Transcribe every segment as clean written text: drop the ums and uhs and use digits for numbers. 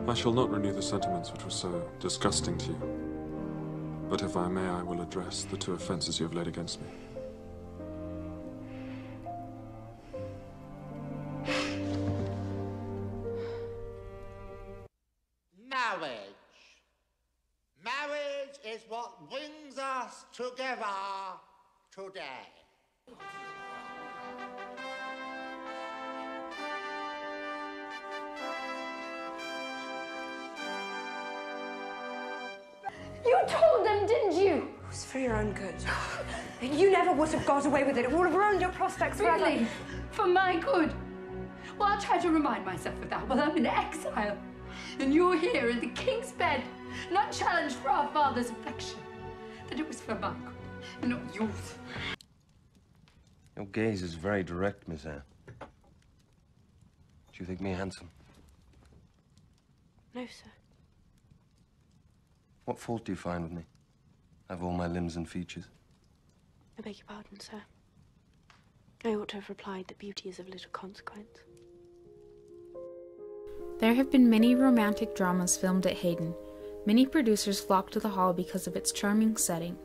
I shall not renew the sentiments which were so disgusting to you. But if I may, I will address the 2 offences you have laid against me. Marriage. Marriage is what brings us together today. You told them, didn't you? It was for your own good. You never would have got away with it. It would have ruined your prospects forever. Really? For my good? Well, I'll try to remind myself of that while I'm in exile. And you're here in the king's bed, not challenged for our father's affection. That it was for my good, and not yours. Your gaze is very direct, Miss Anne. Do you think me handsome? No, sir. What fault do you find with me? I have all my limbs and features. I beg your pardon, sir. I ought to have replied that beauty is of little consequence. There have been many romantic dramas filmed at Haddon. Many producers flock to the hall because of its charming setting.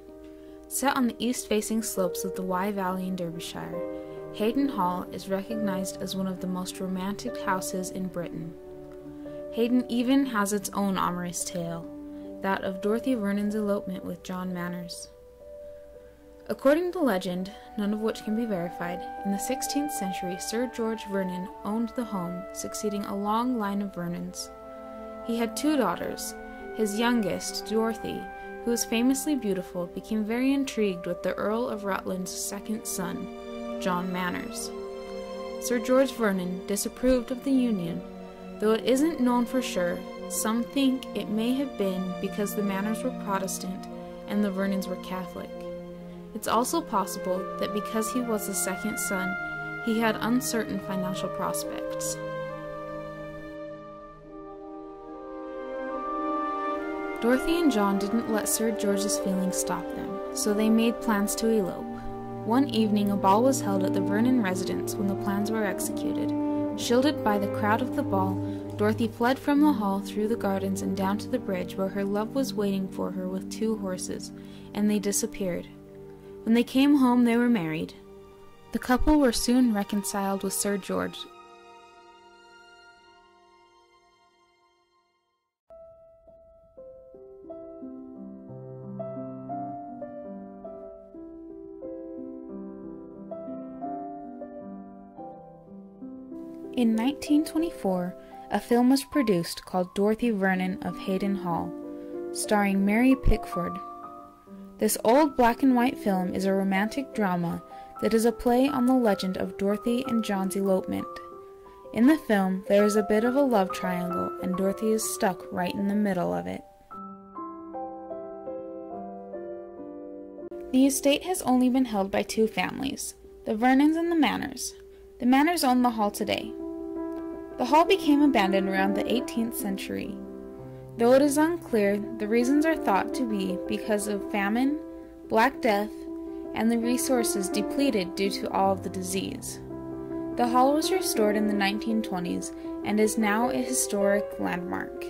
Set on the east-facing slopes of the Wye Valley in Derbyshire, Haddon Hall is recognized as one of the most romantic houses in Britain. Haddon even has its own amorous tale, that of Dorothy Vernon's elopement with John Manners. According to legend, none of which can be verified, in the 16th century Sir George Vernon owned the home, succeeding a long line of Vernons. He had 2 daughters. His youngest, Dorothy, who was famously beautiful, became very intrigued with the Earl of Rutland's 2nd son, John Manners. Sir George Vernon disapproved of the union, though it isn't known for sure. Some think it may have been because the Manners were Protestant and the Vernons were Catholic. It's also possible that because he was the 2nd son, he had uncertain financial prospects. Dorothy and John didn't let Sir George's feelings stop them, so they made plans to elope. One evening a ball was held at the Vernon residence when the plans were executed. Shielded by the crowd of the ball, Dorothy fled from the hall through the gardens and down to the bridge where her love was waiting for her with 2 horses, and they disappeared. When they came home, they were married. The couple were soon reconciled with Sir George. In 1924, a film was produced called Dorothy Vernon of Haddon Hall, starring Mary Pickford. This old black and white film is a romantic drama that is a play on the legend of Dorothy and John's elopement. In the film, there is a bit of a love triangle, and Dorothy is stuck right in the middle of it. The estate has only been held by 2 families, the Vernons and the Manners. The Manners own the hall today. The hall became abandoned around the 18th century. Though it is unclear, the reasons are thought to be because of famine, Black Death, and the resources depleted due to all of the disease. The hall was restored in the 1920s and is now a historic landmark.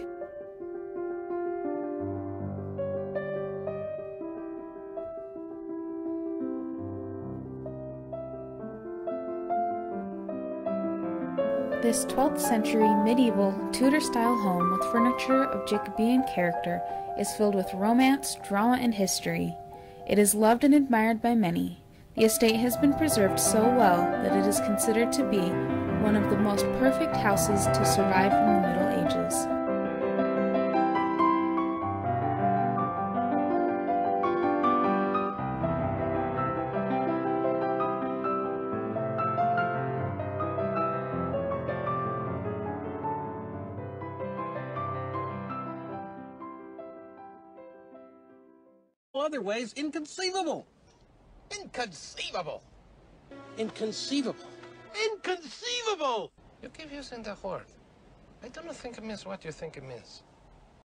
This 12th century medieval Tudor-style home with furniture of Jacobean character is filled with romance, drama, and history. It is loved and admired by many. The estate has been preserved so well that it is considered to be one of the most perfect houses to survive from the Middle Ages. Other ways inconceivable. Inconceivable. Inconceivable. Inconceivable! You keep using that word. I don't think it means what you think it means.